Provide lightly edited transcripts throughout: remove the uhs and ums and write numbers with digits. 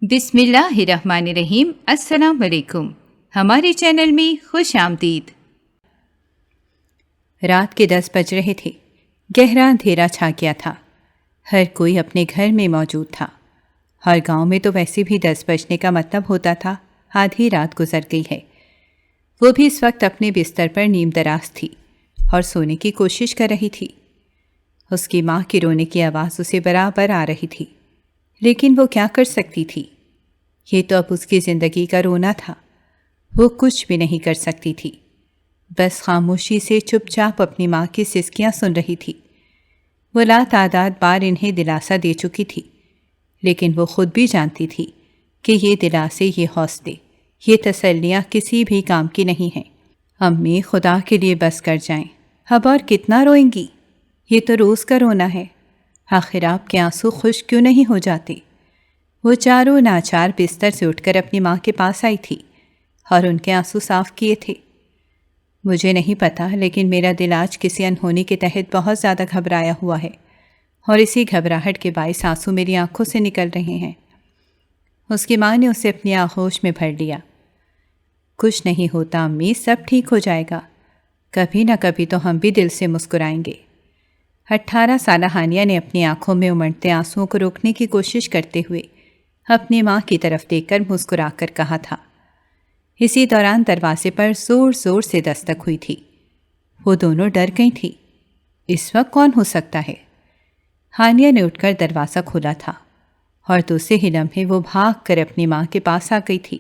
بسم اللہ الرحمن الرحیم۔ السلام علیکم، ہمارے چینل میں خوش آمدید۔ رات کے 10 بج رہے تھے۔ گہرا اندھیرا چھا گیا تھا۔ ہر کوئی اپنے گھر میں موجود تھا۔ ہر گاؤں میں تو ویسے بھی 10 بجنے کا مطلب ہوتا تھا آدھی رات گزر گئی ہے۔ وہ بھی اس وقت اپنے بستر پر نیم دراز تھی اور سونے کی کوشش کر رہی تھی۔ اس کی ماں کی رونے کی آواز اسے برابر آ رہی تھی، لیکن وہ کیا کر سکتی تھی؟ یہ تو اب اس کی زندگی کا رونا تھا۔ وہ کچھ بھی نہیں کر سکتی تھی، بس خاموشی سے چپ چاپ اپنی ماں کی سسکیاں سن رہی تھی۔ وہ لاتعداد بار انہیں دلاسا دے چکی تھی، لیکن وہ خود بھی جانتی تھی کہ یہ دلاسے، یہ حوصلے، یہ تسلیاں کسی بھی کام کی نہیں ہیں۔ امی، خدا کے لیے بس کر جائیں، اب اور کتنا روئیں گی؟ یہ تو روز کا رونا ہے، آخر آپ کے آنسو خشک کیوں نہیں ہو جاتے؟ وہ چاروں ناچار بستر سے اٹھ کر اپنی ماں کے پاس آئی تھی اور ان کے آنسو صاف کیے تھے۔ مجھے نہیں پتا، لیکن میرا دل آج کسی انہونی کے تحت بہت زیادہ گھبرایا ہوا ہے، اور اسی گھبراہٹ کے باعث آنسو میری آنکھوں سے نکل رہے ہیں۔ اس کی ماں نے اسے اپنی آغوش میں بھر لیا۔ کچھ نہیں ہوتا امی، سب ٹھیک ہو جائے گا، کبھی نہ کبھی تو ہم بھی دل سے مسکرائیں گے۔ 18 سالہ ہانیہ نے اپنی آنکھوں میں امڑتے آنسوؤں کو روکنے کی کوشش کرتے ہوئے اپنی ماں کی طرف دیکھ کر مسکرا کر کہا تھا۔ اسی دوران دروازے پر زور زور سے دستک ہوئی تھی۔ وہ دونوں ڈر گئی تھی۔ اس وقت کون ہو سکتا ہے؟ ہانیہ نے اٹھ کر دروازہ کھولا تھا اور دوسرے ہی لمحے وہ بھاگ کر اپنی ماں کے پاس آ گئی تھی۔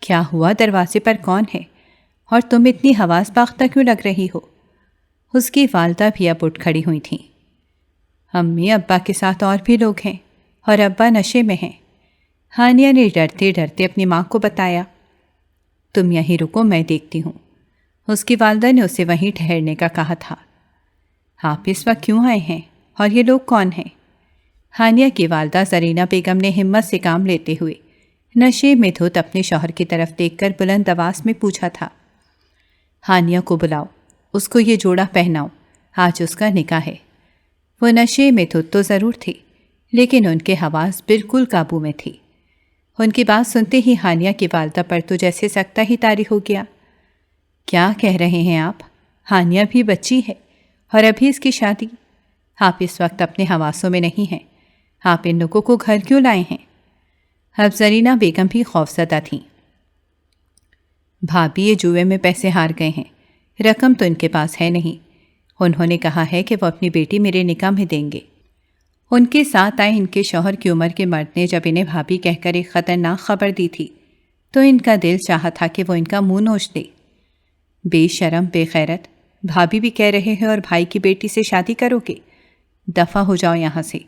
کیا ہوا؟ دروازے پر کون ہے؟ اور تم اتنی حواس باختہ کیوں لگ رہی ہو؟ اس کی والدہ بھی اب اٹھ کھڑی ہوئی تھیں۔ امی، ابا کے ساتھ اور بھی لوگ ہیں اور ابا نشے میں ہیں، ہانیہ نے ڈرتے ڈرتے اپنی ماں کو بتایا۔ تم یہیں رکو، میں دیکھتی ہوں۔ اس کی والدہ نے اسے وہیں ٹھہرنے کا کہا تھا۔ آپ اس وقت کیوں آئے ہیں اور یہ لوگ کون ہیں؟ ہانیہ کی والدہ زرینہ بیگم نے ہمت سے کام لیتے ہوئے نشے میں دھت اپنے شوہر کی طرف دیکھ کر بلند آواز میں پوچھا تھا۔ ہانیہ کو بلاؤ، اس کو یہ جوڑا پہناؤ، آج اس کا نکاح ہے۔ وہ نشے میں دھت تو ضرور تھی، لیکن ان کے حواس بالکل قابو میں تھی۔ ان کی بات سنتے ہی ہانیہ کی والدہ پر تو جیسے سکتہ ہی طاری ہو گیا۔ کیا کہہ رہے ہیں آپ؟ ہانیہ بھی بچی ہے اور ابھی اس کی شادی؟ آپ اس وقت اپنے حواسوں میں نہیں ہیں۔ آپ ان لوگوں کو گھر کیوں لائے ہیں؟ اب زرینہ بیگم بھی خوفزدہ تھیں۔ بھابھی، یہ جوئے میں پیسے ہار گئے ہیں، رقم تو ان کے پاس ہے نہیں۔ انہوں نے کہا ہے کہ وہ اپنی بیٹی میرے نکاح میں دیں گے۔ ان کے ساتھ آئے ان کے شوہر کی عمر کے مرد نے جب انہیں بھابھی کہہ کر ایک خطرناک خبر دی تھی تو ان کا دل چاہا تھا کہ وہ ان کا منہ نوچ دے۔ بے شرم، بے غیرت، بھابھی بھی کہہ رہے ہیں اور بھائی کی بیٹی سے شادی کرو گے؟ دفع ہو جاؤ یہاں سے،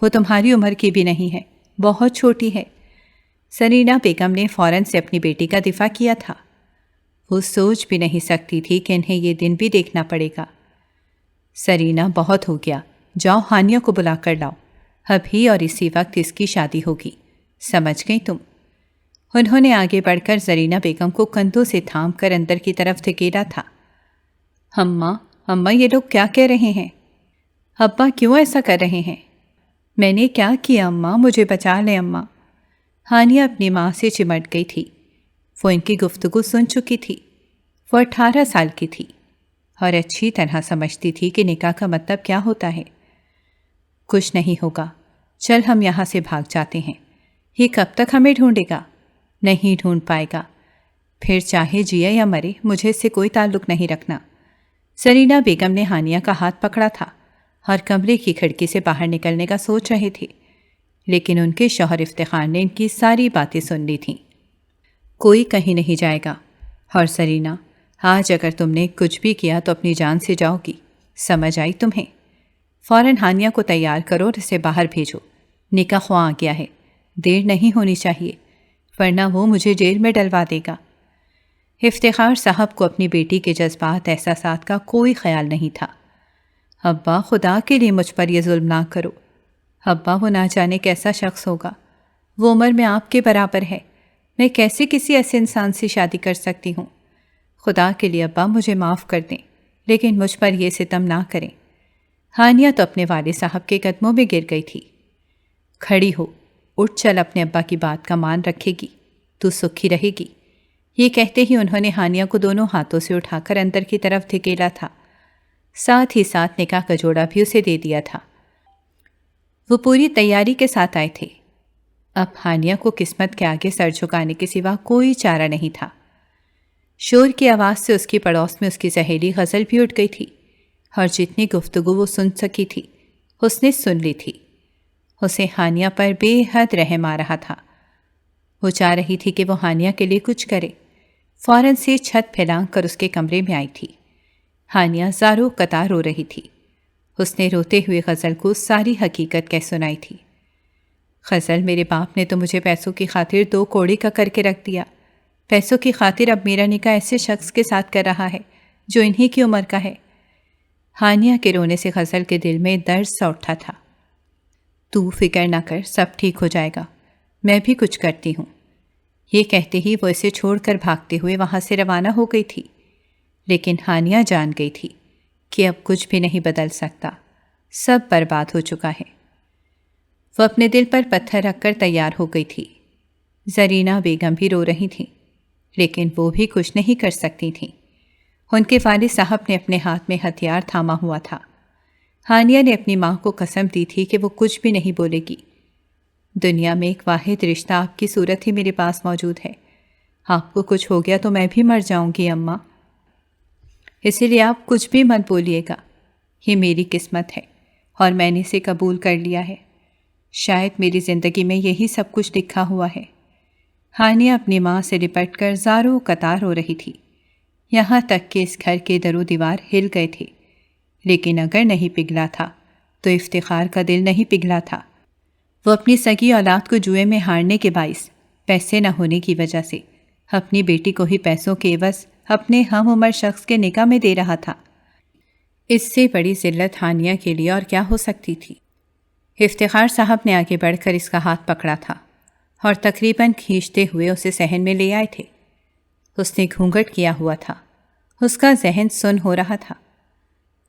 وہ تمہاری عمر کی بھی نہیں ہے، بہت چھوٹی ہے۔ زرینہ بیگم نے فوراً سے اپنی بیٹی کا دفاع کیا تھا۔ وہ سوچ بھی نہیں سکتی تھی کہ انہیں یہ دن بھی دیکھنا پڑے گا۔ زرینہ، بہت ہو گیا، جاؤ ہانیہ کو بلا کر لاؤ، ابھی اور اسی وقت اس کی شادی ہوگی، سمجھ گئی تم؟ انہوں نے آگے بڑھ کر زرینہ بیگم کو کندھوں سے تھام کر اندر کی طرف دھکیلا تھا۔ اماں، یہ لوگ کیا کہہ رہے ہیں؟ ابا کیوں ایسا کر رہے ہیں؟ میں نے کیا کیا اماں؟ مجھے بچا لیں اماں۔ ہانیہ اپنی ماں سے چمٹ گئی تھی۔ وہ ان کی گفتگو سن چکی تھی۔ وہ 18 سال کی تھی اور اچھی طرح سمجھتی تھی کہ نکاح کا مطلب کیا ہوتا ہے۔ کچھ نہیں ہوگا، چل ہم یہاں سے بھاگ جاتے ہیں۔ یہ کب تک ہمیں ڈھونڈے گا؟ نہیں ڈھونڈ پائے گا، پھر چاہے جیے یا مرے، مجھے اس سے کوئی تعلق نہیں رکھنا۔ زرینہ بیگم نے ہانیہ کا ہاتھ پکڑا تھا اور کمرے کی کھڑکی سے باہر نکلنے کا سوچ رہے تھے، لیکن ان کے شوہر افتخار نے ان کی ساری باتیں سن لی تھیں۔ کوئی کہیں نہیں جائے گا، اور زرینہ، آج اگر تم نے کچھ بھی کیا تو اپنی جان سے جاؤ گی، سمجھ آئی تمہیں؟ فوراً ہانیہ کو تیار کرو اور اسے باہر بھیجو، نکاح خواہ آ گیا ہے، دیر نہیں ہونی چاہیے، ورنہ وہ مجھے جیل میں ڈلوا دے گا۔ افتخار صاحب کو اپنی بیٹی کے جذبات، احساسات کا کوئی خیال نہیں تھا۔ ابا، خدا کے لیے مجھ پر یہ ظلم نہ کرو۔ ابا، وہ نہ جانے کیسا شخص ہوگا، وہ عمر میں آپ کے برابر ہے، میں کیسے کسی ایسے انسان سے شادی کر سکتی ہوں؟ خدا کے لیے ابا مجھے معاف کر دیں، لیکن مجھ پر یہ ستم نہ کریں۔ ہانیہ تو اپنے والد صاحب کے قدموں میں گر گئی تھی۔ کھڑی ہو، اٹھ چل، اپنے ابا کی بات کا مان رکھے گی تو سکھی رہے گی۔ یہ کہتے ہی انہوں نے ہانیہ کو دونوں ہاتھوں سے اٹھا کر اندر کی طرف دھکیلا تھا، ساتھ ہی ساتھ نکاح کا جوڑا بھی اسے دے دیا تھا۔ وہ پوری تیاری کے ساتھ آئے تھے۔ اب ہانیہ کو قسمت کے آگے سر جھکانے کے سوا کوئی چارہ نہیں تھا۔ شور کی آواز سے اس کی پڑوس میں اس کی سہیلی غزل بھی اٹھ گئی تھی، اور جتنی گفتگو وہ سن سکی تھی اس نے سن لی تھی۔ اسے ہانیہ پر بے حد رحم آ رہا تھا۔ وہ چاہ رہی تھی کہ وہ ہانیہ کے لیے کچھ کرے۔ فوراً سے چھت پھیلانگ کر اس کے کمرے میں آئی تھی۔ ہانیہ زاروں قطار رو رہی تھی۔ اس نے روتے ہوئے غزل کو ساری حقیقت کہہ سنائی تھی۔ غزل، میرے باپ نے تو مجھے پیسوں کی خاطر 2 کوڑی کا کر کے رکھ دیا۔ پیسوں کی خاطر اب میرا نکاح ایسے شخص کے ساتھ کر رہا ہے جو انہی کی عمر کا ہے۔ ہانیہ کے رونے سے غزل کے دل میں درد سا اٹھا تھا۔ تو فکر نہ کر، سب ٹھیک ہو جائے گا، میں بھی کچھ کرتی ہوں۔ یہ کہتے ہی وہ اسے چھوڑ کر بھاگتے ہوئے وہاں سے روانہ ہو گئی تھی۔ لیکن ہانیہ جان گئی تھی کہ اب کچھ بھی نہیں بدل سکتا، سب برباد ہو چکا ہے۔ وہ اپنے دل پر پتھر رکھ کر تیار ہو گئی تھی۔ زرینہ بیگم بھی رو رہی تھیں، لیکن وہ بھی کچھ نہیں کر سکتی تھیں۔ ان کے والد صاحب نے اپنے ہاتھ میں ہتھیار تھاما ہوا تھا۔ ہانیہ نے اپنی ماں کو قسم دی تھی کہ وہ کچھ بھی نہیں بولے گی۔ دنیا میں ایک واحد رشتہ آپ کی صورت ہی میرے پاس موجود ہے۔ آپ کو کچھ ہو گیا تو میں بھی مر جاؤں گی اماں، اسی لیے آپ کچھ بھی مت بولیے گا۔ یہ میری قسمت ہے اور میں نے اسے قبول کر لیا ہے۔ شاید میری زندگی میں یہی سب کچھ لکھا ہوا ہے۔ ہانیہ اپنی ماں سے لپٹ کر زاروں قطار رو رہی تھی، یہاں تک کہ اس گھر کے در و دیوار ہل گئے تھے۔ لیکن اگر نہیں پگھلا تھا تو افتخار کا دل نہیں پگھلا تھا۔ وہ اپنی سگی اولاد کو جوئے میں ہارنے کے باعث پیسے نہ ہونے کی وجہ سے اپنی بیٹی کو ہی پیسوں کے عوض اپنے ہم عمر شخص کے نکاح میں دے رہا تھا۔ اس سے بڑی ذلت ہانیہ کے لیے اور کیا ہو سکتی تھی؟ افتخار صاحب نے آگے بڑھ کر اس کا ہاتھ پکڑا تھا اور تقریباً کھینچتے ہوئے اسے صحن میں لے آئے تھے۔ اس نے گھونگھٹ کیا ہوا تھا، اس کا ذہن سن ہو رہا تھا۔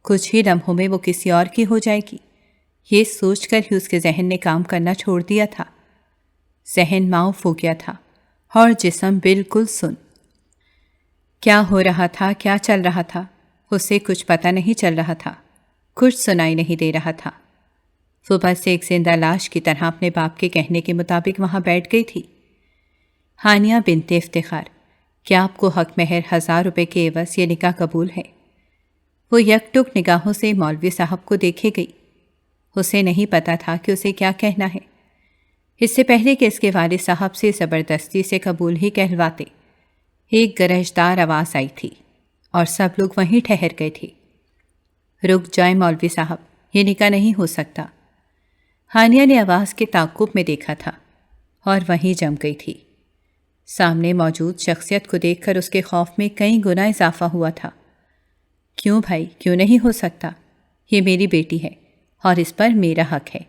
کچھ ہی لمحوں میں وہ کسی اور کی ہو جائے گی، یہ سوچ کر ہی اس کے ذہن نے کام کرنا چھوڑ دیا تھا۔ ذہن معاف ہو گیا تھا اور جسم بالکل سن۔ کیا ہو رہا تھا، کیا چل رہا تھا، اسے کچھ پتہ نہیں چل رہا تھا، کچھ سنائی نہیں دے رہا تھا۔ وہ بس ایک زندہ لاش کی طرح اپنے باپ کے کہنے کے مطابق وہاں بیٹھ گئی تھی۔ ہانیہ بنت افتخار، کیا آپ کو حق مہر 1000 روپے کے عوض یہ نکاح قبول ہے؟ وہ یک ٹک نگاہوں سے مولوی صاحب کو دیکھے گئی۔ اسے نہیں پتا تھا کہ اسے کیا کہنا ہے۔ اس سے پہلے کہ اس کے والد صاحب سے زبردستی سے قبول ہی کہلواتے، ایک گرجدار آواز آئی تھی اور سب لوگ وہیں ٹھہر گئے تھے۔ رک جائیں مولوی صاحب، یہ نکاح نہیں ہو سکتا۔ ہانیہ نے آواز کے تعاقب میں دیکھا تھا اور وہیں جم گئی تھی۔ سامنے موجود شخصیت کو دیکھ کر اس کے خوف میں کئی گنا اضافہ ہوا تھا۔ کیوں بھائی، کیوں نہیں ہو سکتا؟ یہ میری بیٹی ہے اور اس پر میرا حق ہے،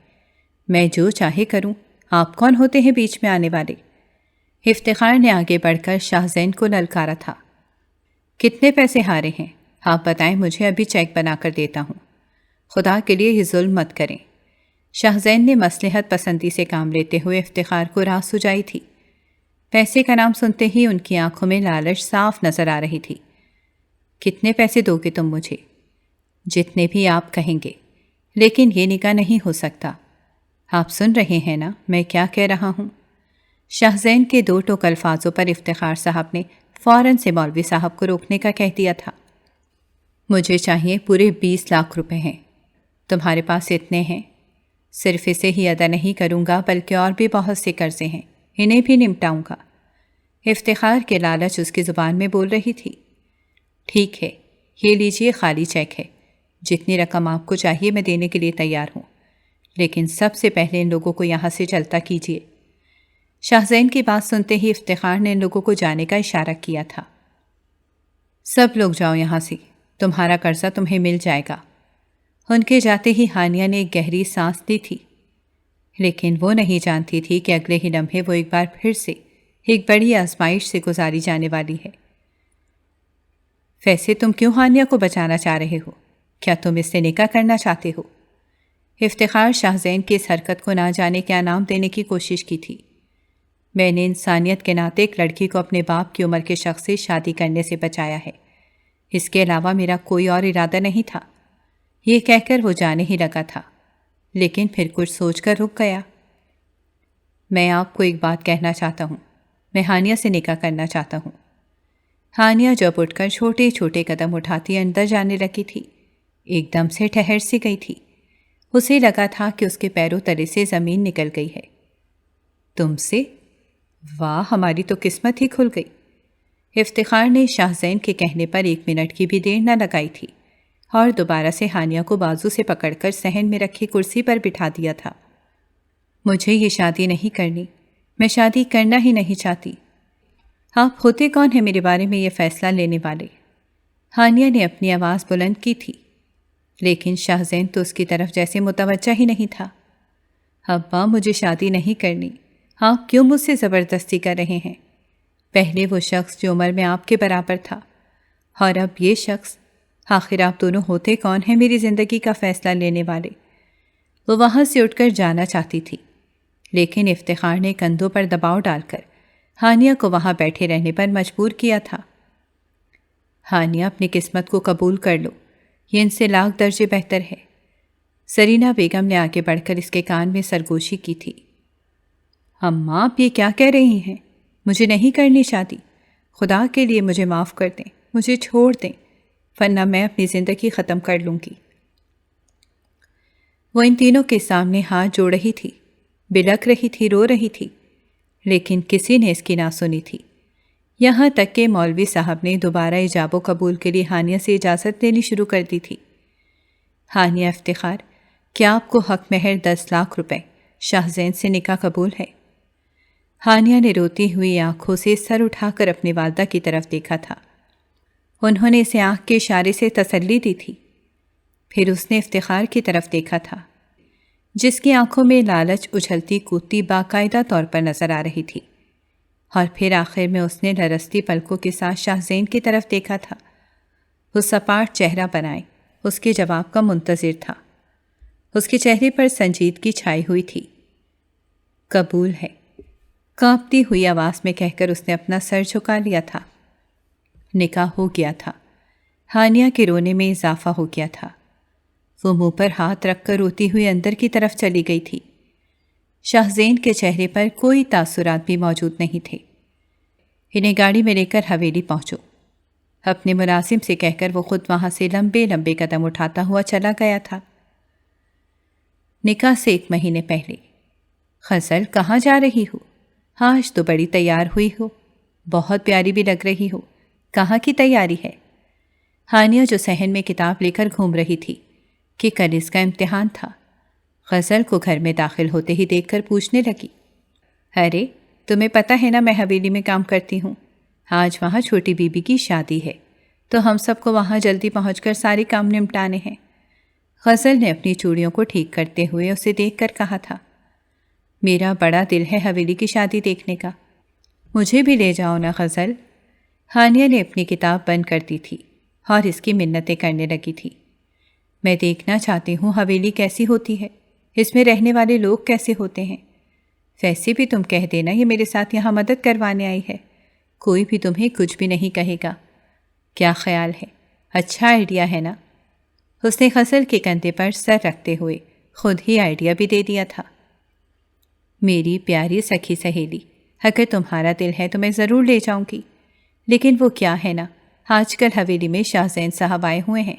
میں جو چاہے کروں، آپ کون ہوتے ہیں بیچ میں آنے والے؟ افتخار نے آگے بڑھ کر شاہ زین کو للکارا تھا۔ کتنے پیسے ہارے ہیں آپ بتائیں، مجھے ابھی چیک بنا کر دیتا ہوں، خدا کے لیے یہ ظلم مت کریں۔ شاہ زین نے مصلحت پسندی سے کام لیتے ہوئے افتخار کو راہ سجائی تھی۔ پیسے کا نام سنتے ہی ان کی آنکھوں میں لالچ صاف نظر آ رہی تھی۔ کتنے پیسے دو گے تم مجھے؟ جتنے بھی آپ کہیں گے، لیکن یہ نکاح نہیں ہو سکتا۔ آپ سن رہے ہیں نا میں کیا کہہ رہا ہوں؟ شاہ زین کے 2 ٹوک الفاظوں پر افتخار صاحب نے فوراً سے مولوی صاحب کو روکنے کا کہہ دیا تھا۔ مجھے چاہیے پورے 20 لاکھ روپے ہیں، تمہارے پاس اتنے ہیں؟ صرف اسے ہی ادا نہیں کروں گا بلکہ اور بھی بہت سے قرضے ہیں، انہیں بھی نمٹاؤں گا۔ افتخار کے لالچ اس کی زبان میں بول رہی تھی۔ ٹھیک ہے، یہ لیجئے خالی چیک ہے، جتنی رقم آپ کو چاہیے میں دینے کے لیے تیار ہوں، لیکن سب سے پہلے ان لوگوں کو یہاں سے چلتا کیجیے۔ شاہ زین کی بات سنتے ہی افتخار نے ان لوگوں کو جانے کا اشارہ کیا تھا۔ سب لوگ جاؤ یہاں سے، تمہارا قرضہ تمہیں مل جائے گا۔ ان کے جاتے ہی ہانیہ نے ایک گہری سانس لی تھی، لیکن وہ نہیں جانتی تھی کہ اگلے ہی لمحے وہ ایک بار پھر سے ایک بڑی آزمائش سے گزاری جانے والی ہے۔ ویسے تم کیوں ہانیہ کو بچانا چاہ رہے ہو؟ کیا تم اس سے نکاح کرنا چاہتے ہو؟ افتخار شاہ زین کی اس حرکت کو نہ جانے کیا نام دینے کی کوشش کی تھی۔ میں نے انسانیت کے ناطے ایک لڑکی کو اپنے باپ کی عمر کے شخص سے شادی کرنے سے بچایا ہے، اس کے علاوہ میرا کوئی اور ارادہ نہیں تھا۔ یہ کہہ کر وہ جانے ہی لگا تھا، لیکن پھر کچھ سوچ کر رک گیا۔ میں آپ کو ایک بات کہنا چاہتا ہوں، میں ہانیہ سے نکاح کرنا چاہتا ہوں۔ ہانیہ جب اٹھ کر چھوٹے چھوٹے قدم اٹھاتی اندر جانے لگی تھی، ایک دم سے ٹھہر سی گئی تھی۔ اسے لگا تھا کہ اس کے پیروں تلے سے زمین نکل گئی ہے۔ تم سے؟ واہ، ہماری تو قسمت ہی کھل گئی۔ افتخار نے شاہ زین کے کہنے پر 1 منٹ کی بھی دیر نہ لگائی تھی اور دوبارہ سے ہانیہ کو بازو سے پکڑ کر صحن میں رکھی کرسی پر بٹھا دیا تھا۔ مجھے یہ شادی نہیں کرنی، میں شادی کرنا ہی نہیں چاہتی۔ آپ ہوتے کون ہیں میرے بارے میں یہ فیصلہ لینے والے؟ ہانیہ نے اپنی آواز بلند کی تھی، لیکن شاہ زین تو اس کی طرف جیسے متوجہ ہی نہیں تھا۔ ابا، مجھے شادی نہیں کرنی، آپ کیوں مجھ سے زبردستی کر رہے ہیں؟ پہلے وہ شخص جو عمر میں آپ کے برابر تھا، اور اب یہ شخص، آخر آپ دونوں ہوتے کون ہیں میری زندگی کا فیصلہ لینے والے؟ وہ وہاں سے اٹھ کر جانا چاہتی تھی، لیکن افتخار نے کندھوں پر دباؤ ڈال کر ہانیہ کو وہاں بیٹھے رہنے پر مجبور کیا تھا۔ ہانیہ، اپنی قسمت کو قبول کر لو، یہ ان سے لاکھ درجے بہتر ہے۔ سرینا بیگم نے آگے بڑھ کر اس کے کان میں سرگوشی کی تھی۔ اماں، آپ یہ کیا کہہ رہی ہیں؟ مجھے نہیں کرنی شادی، خدا کے لیے مجھے معاف کر دیں، مجھے چھوڑ دیں، ورنہ میں اپنی زندگی ختم کر لوں گی۔ وہ ان تینوں کے سامنے ہاتھ جوڑ رہی تھی، بلک رہی تھی، رو رہی تھی، لیکن کسی نے اس کی نہ سنی تھی، یہاں تک کہ مولوی صاحب نے دوبارہ ایجاب و قبول کے لیے ہانیہ سے اجازت لینی شروع کر دی تھی۔ ہانیہ، افتخار، کیا آپ کو حق مہر 10 لاکھ روپے شاہ زین سے نکاح قبول ہے؟ ہانیہ نے روتی ہوئی آنکھوں سے سر اٹھا کر اپنی والدہ کی طرف دیکھا تھا۔ انہوں نے اسے آنکھ کے اشارے سے تسلی دی تھی۔ پھر اس نے افتخار کی طرف دیکھا تھا، جس کی آنکھوں میں لالچ اچھلتی کودتی باقاعدہ طور پر نظر آ رہی تھی، اور پھر آخر میں اس نے لرزتی پلکوں کے ساتھ شاہ زین کی طرف دیکھا تھا۔ وہ سپاٹ چہرہ بنائے اس کے جواب کا منتظر تھا۔ اس کے چہرے پر سنجیدگی چھائی ہوئی تھی۔ قبول ہے، کانپتی ہوئی آواز میں کہہ کر اس نے اپنا سر جھکا لیا تھا۔ نکاح ہو گیا تھا۔ ہانیہ کے رونے میں اضافہ ہو گیا تھا۔ وہ منہ پر ہاتھ رکھ کر روتی ہوئی اندر کی طرف چلی گئی تھی۔ شاہ زین کے چہرے پر کوئی تاثرات بھی موجود نہیں تھے۔ انہیں گاڑی میں لے کر حویلی پہنچو، اپنے ملازم سے کہہ کر وہ خود وہاں سے لمبے لمبے قدم اٹھاتا ہوا چلا گیا تھا۔ نکاح سے 1 مہینے پہلے۔ غزل، کہاں جا رہی ہو؟ آج تو بڑی تیار ہوئی ہو، بہت پیاری بھی لگ رہی ہو، کہاں کی تیاری ہے؟ ہانیہ جو صحن میں کتاب لے کر گھوم رہی تھی کہ کل اس کا امتحان تھا، غزل کو گھر میں داخل ہوتے ہی دیکھ کر پوچھنے لگی، ارے تمہیں پتہ ہے نا میں حویلی میں کام کرتی ہوں، آج وہاں چھوٹی بی بی کی شادی ہے، تو ہم سب کو وہاں جلدی پہنچ کر سارے کام نمٹانے ہیں۔ غزل نے اپنی چوڑیوں کو ٹھیک کرتے ہوئے اسے دیکھ کر کہا تھا، میرا بڑا دل ہے حویلی کی شادی دیکھنے کا، مجھے بھی لے جاؤ نا غزل۔ ہانیہ نے اپنی کتاب بند کر دی تھی اور اس کی منتیں کرنے لگی تھی۔ میں دیکھنا چاہتی ہوں حویلی کیسی ہوتی ہے، اس میں رہنے والے لوگ کیسے ہوتے ہیں۔ ویسے بھی تم کہہ دینا یہ میرے ساتھ یہاں مدد کروانے آئی ہے، کوئی بھی تمہیں کچھ بھی نہیں کہے گا۔ کیا خیال ہے؟ اچھا آئیڈیا ہے نا؟ اس نے غزل کے کندھے پر سر رکھتے ہوئے خود ہی آئیڈیا بھی دے دیا تھا۔ میری پیاری سکھی سہیلی، اگر تمہارا دل ہے تو میں ضرور لے جاؤں گی، لیکن وہ کیا ہے نا، آج کل حویلی میں شاہ زین صاحب آئے ہوئے ہیں،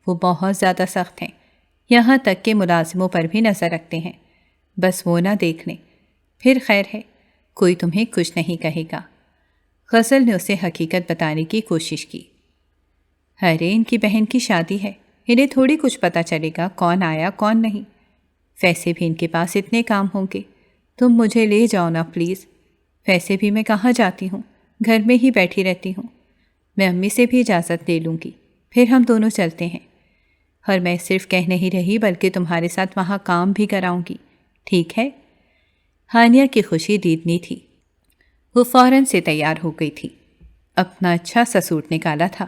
وہ بہت زیادہ سخت ہیں، یہاں تک کہ ملازموں پر بھی نظر رکھتے ہیں، بس وہ نہ دیکھ لیں، پھر خیر ہے، کوئی تمہیں کچھ نہیں کہے گا۔ غزل نے اسے حقیقت بتانے کی کوشش کی۔ ارے ان کی بہن کی شادی ہے، انہیں تھوڑی کچھ پتہ چلے گا کون آیا کون نہیں، ویسے بھی ان کے پاس اتنے کام ہوں گے، تم مجھے لے جاؤ نا پلیز، ویسے بھی میں کہاں جاتی ہوں، گھر میں ہی بیٹھی رہتی ہوں، میں امی سے بھی اجازت لے لوں گی، پھر ہم دونوں چلتے ہیں، اور میں صرف کہہ نہیں رہی بلکہ تمہارے ساتھ وہاں کام بھی کراؤں گی، ٹھیک ہے؟ ہانیہ کی خوشی دیدنی تھی، وہ فوراً سے تیار ہو گئی تھی، اپنا اچھا سا سوٹ نکالا تھا،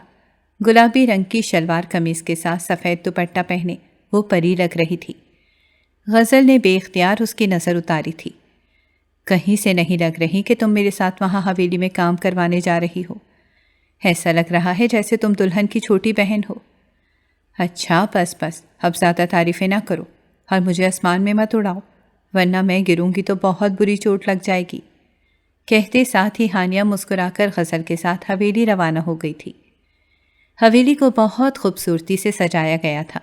گلابی رنگ کی شلوار قمیض کے ساتھ سفید دوپٹہ پہنے وہ پری لگ رہی تھی۔ غزل نے بے اختیار اس کی نظر اتاری تھی۔ کہیں سے نہیں لگ رہی کہ تم میرے ساتھ وہاں حویلی میں کام کروانے جا رہی ہو۔ ایسا لگ رہا ہے جیسے تم دلہن کی چھوٹی بہن ہو۔ اچھا بس بس، اب زیادہ تعریفیں نہ کرو اور مجھے آسمان میں مت اڑاؤ، ورنہ میں گروں گی تو بہت بری چوٹ لگ جائے گی۔ کہتے ساتھ ہی ہانیہ مسکرا کر غزل کے ساتھ حویلی روانہ ہو گئی تھی۔ حویلی کو بہت خوبصورتی سے سجایا گیا تھا۔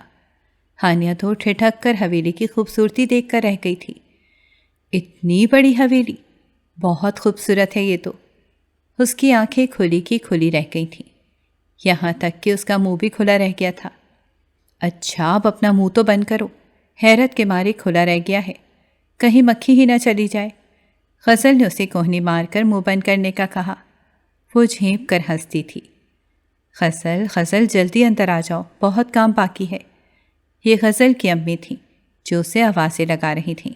ہانیہ تو ٹھٹک کر حویلی کی خوبصورتی دیکھ کر رہ گئی تھی۔ اتنی بڑی حویلی، بہت خوبصورت ہے یہ تو۔ اس کی آنکھیں کھلی کی کھلی رہ گئی تھیں، یہاں تک کہ اس کا منہ بھی کھلا رہ گیا تھا۔ اچھا اب اپنا منہ تو بند کرو، حیرت کے مارے کھلا رہ گیا ہے، کہیں مکھی ہی نہ چلی جائے۔ غزل نے اسے کوہنی مار کر منہ بند کرنے کا کہا۔ وہ جھینپ کر ہنستی تھی۔ غزل جلدی اندر آ جاؤ، بہت کام باقی ہے۔ یہ غزل کی امی تھیں جو اسے آوازیں لگا رہی تھیں۔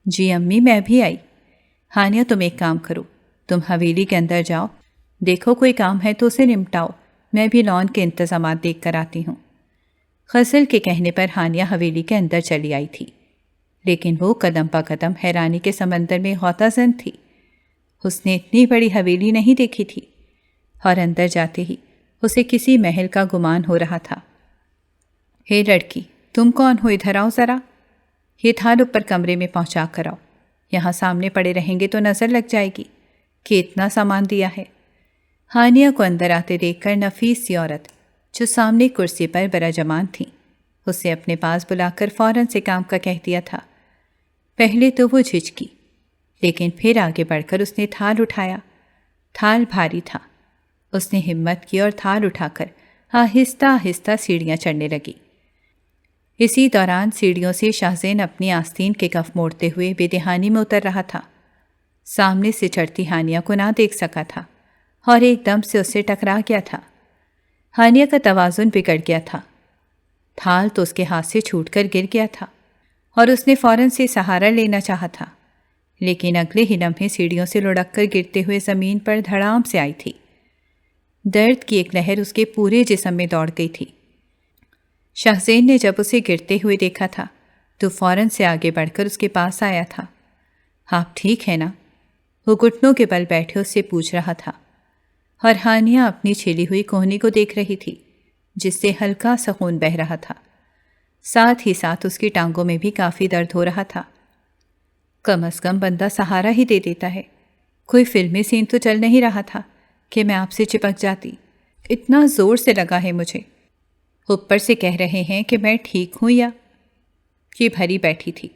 جی امی میں بھی آئی۔ ہانیہ تم ایک کام کرو، تم حویلی کے اندر جاؤ، دیکھو کوئی کام ہے تو اسے نمٹاؤ، میں بھی لان کے انتظامات دیکھ کر آتی ہوں۔ غزل کے کہنے پر ہانیہ حویلی کے اندر چلی آئی تھی، لیکن وہ قدم پا قدم حیرانی کے سمندر میں غوطہ زن تھی۔ اس نے اتنی بڑی حویلی نہیں دیکھی تھی، اور اندر جاتے ہی اسے کسی محل کا گمان ہو رہا تھا۔ ہے لڑکی، تم کون ہو؟ ادھر آؤ ذرا، یہ تھال اوپر کمرے میں پہنچا کر آؤ، یہاں سامنے پڑے رہیں گے تو نظر لگ جائے گی کہ اتنا سامان دیا ہے۔ ہانیہ کو اندر آتے دیکھ کر نفیس سی عورت جو سامنے کرسی پر براجمان تھی، اسے اپنے پاس بلا کر فوراً سے کام کا کہہ دیا تھا۔ پہلے تو وہ جھجکی، لیکن پھر آگے بڑھ کر اس نے تھال اٹھایا۔ تھال بھاری تھا، اس نے ہمت کی اور تھال اٹھا کر آہستہ آہستہ سیڑھیاں چڑھنے لگی۔ اسی دوران سیڑھیوں سے شاہزین اپنی آستین کے کف موڑتے ہوئے بے دہانی میں اتر رہا تھا۔ سامنے سے چڑھتی ہانیہ کو نہ دیکھ سکا تھا اور ایک دم سے اسے ٹکرا گیا تھا۔ ہانیہ کا توازن بگڑ گیا تھا، تھال تو اس کے ہاتھ سے چھوٹ کر گر گیا تھا اور اس نے فوراً سے سہارا لینا چاہا تھا، لیکن اگلے ہی لمحے سیڑھیوں سے لڑک کر گرتے ہوئے زمین پر دھڑام سے آئی تھی۔ درد کی ایک لہر اس کے پورے جسم میں دوڑ گئی تھی۔ شاہزین نے جب اسے گرتے ہوئے دیکھا تھا تو فوراً سے آگے بڑھ کر اس کے پاس آیا تھا۔ آپ ٹھیک ہے نا؟ وہ گھٹنوں کے بل بیٹھے اس سے پوچھ رہا تھا، اور ہانیہ اپنی چھلی ہوئی کوہنی کو دیکھ رہی تھی جس سے ہلکا سا خون بہہ رہا تھا، ساتھ ہی ساتھ اس کی ٹانگوں میں بھی کافی درد ہو رہا تھا۔ کم از کم بندہ سہارا ہی دے دیتا ہے، کوئی فلمی سین تو چل نہیں رہا تھا کہ میں آپ سے چپک جاتی، اتنا زور سے لگا ہے مجھے، اوپر سے کہہ رہے ہیں کہ میں ٹھیک ہوں یا؟ یہ بھری بیٹھی تھی،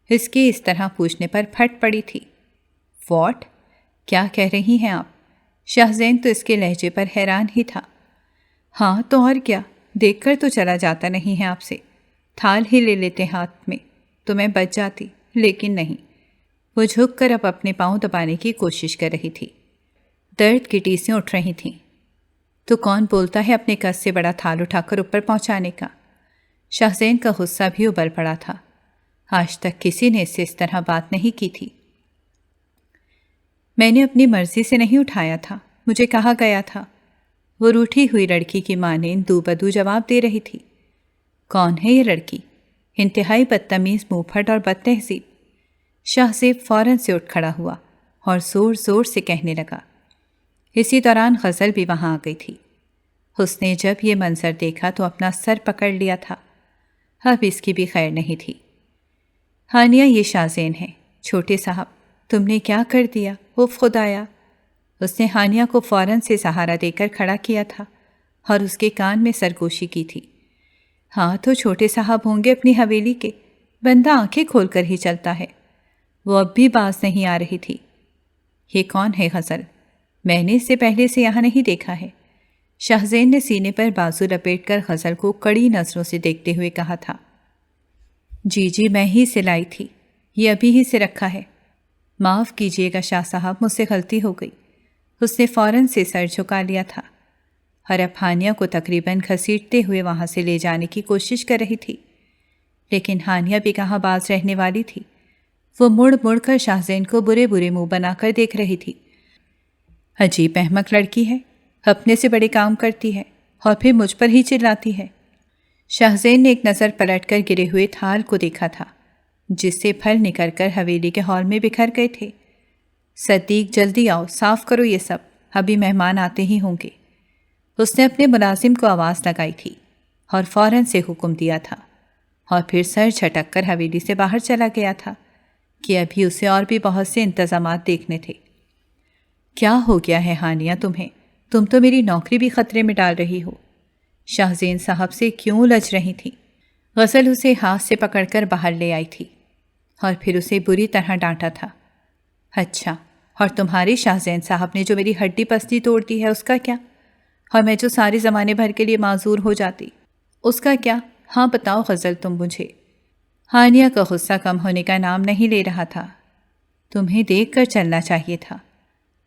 اس کے اس طرح پوچھنے پر پھٹ پڑی تھی۔ واٹ؟ کیا کہہ رہی ہیں آپ؟ شاہزین تو اس کے لہجے پر حیران ہی تھا۔ ہاں تو اور کیا، دیکھ کر تو چلا جاتا نہیں ہے آپ سے، تھال ہی لے لیتے ہاتھ میں تو میں بچ جاتی، لیکن نہیں۔ وہ جھک کر اب اپنے پاؤں دبانے کی کوشش کر رہی تھی، درد کی ٹیسیں اٹھ رہی تھیں۔ تو کون بولتا ہے اپنے کس سے بڑا تھال اٹھا کر اوپر پہنچانے کا؟ شاہزین کا غصہ بھی ابل پڑا تھا، آج تک کسی نے اس سے اس طرح بات نہیں کی تھی۔ میں نے اپنی مرضی سے نہیں اٹھایا تھا، مجھے کہا گیا تھا، وہ روٹھی ہوئی لڑکی کی مانند دو بدو جواب دے رہی تھی۔ کون ہے یہ لڑکی؟ انتہائی بدتمیز، منہ پھٹ اور بد تہذیب۔ شاہزیب فوراً سے اٹھ کھڑا ہوا اور زور زور سے کہنے لگا۔ اسی دوران غزل بھی وہاں آ گئی تھی۔ اس نے جب یہ منظر دیکھا تو اپنا سر پکڑ لیا تھا، اب اس کی بھی خیر نہیں تھی۔ ہانیہ یہ شاہزین ہے، چھوٹے صاحب تم نے کیا کر دیا؟ اف خدایا! اس نے ہانیہ کو فوراً سے سہارا دے کر کھڑا کیا تھا اور اس کے کان میں سرگوشی کی تھی۔ ہاں تو چھوٹے صاحب ہوں گے اپنی حویلی کے، بندہ آنکھیں کھول کر ہی چلتا ہے۔ وہ اب بھی باز نہیں آ رہی تھی۔ یہ کون ہے غزل؟ میں نے اس سے پہلے سے یہاں نہیں دیکھا ہے۔ شاہزین نے سینے پر بازو لپیٹ کر غزل کو کڑی نظروں سے دیکھتے ہوئے کہا تھا۔ جی میں ہی سے لائی تھی، یہ ابھی ہی سے رکھا ہے۔ معاف کیجیے گا شاہ صاحب، مجھ سے غلطی ہو گئی۔ اس نے فوراً سے سر جھکا لیا تھا اور اب ہانیہ کو تقریباً گھسیٹتے ہوئے وہاں سے لے جانے کی کوشش کر رہی تھی، لیکن ہانیہ بھی کہاں باز رہنے والی تھی۔ وہ مڑ مڑ کر شاہزین کو برے برے منہ بنا کر دیکھ رہی تھی۔ عجیب احمق لڑکی ہے، اپنے سے بڑے کام کرتی ہے اور پھر مجھ پر ہی چلاتی ہے۔ شاہزین نے ایک نظر پلٹ کر گرے ہوئے تھال کو دیکھا تھا جس سے پھل نکل کر حویلی کے ہال میں بکھر گئے تھے۔ صدیق جلدی آؤ، صاف کرو یہ سب، ابھی مہمان آتے ہی ہوں گے۔ اس نے اپنے ملازم کو آواز لگائی تھی اور فوراً سے حکم دیا تھا، اور پھر سر جھٹک کر حویلی سے باہر چلا گیا تھا کہ ابھی اسے اور بھی بہت سے انتظامات دیکھنے تھے۔ کیا ہو گیا ہے ہانیہ تمہیں؟ تم تو میری نوکری بھی خطرے میں ڈال رہی ہو۔ شاہ زین صاحب سے کیوں الجھ رہی تھی؟ غزل اسے ہاتھ سے پکڑ کر باہر لے آئی تھی اور پھر اسے بری طرح ڈانٹا تھا۔ اچھا، اور تمہارے شاہ زین صاحب نے جو میری ہڈی پسلی توڑ دی ہے اس کا کیا؟ اور میں جو سارے زمانے بھر کے لیے معذور ہو جاتی، اس کا کیا؟ ہاں بتاؤ غزل تم مجھے۔ ہانیہ کا غصہ کم ہونے کا نام نہیں لے رہا تھا۔ تمہیں دیکھ کر چلنا چاہیے تھا۔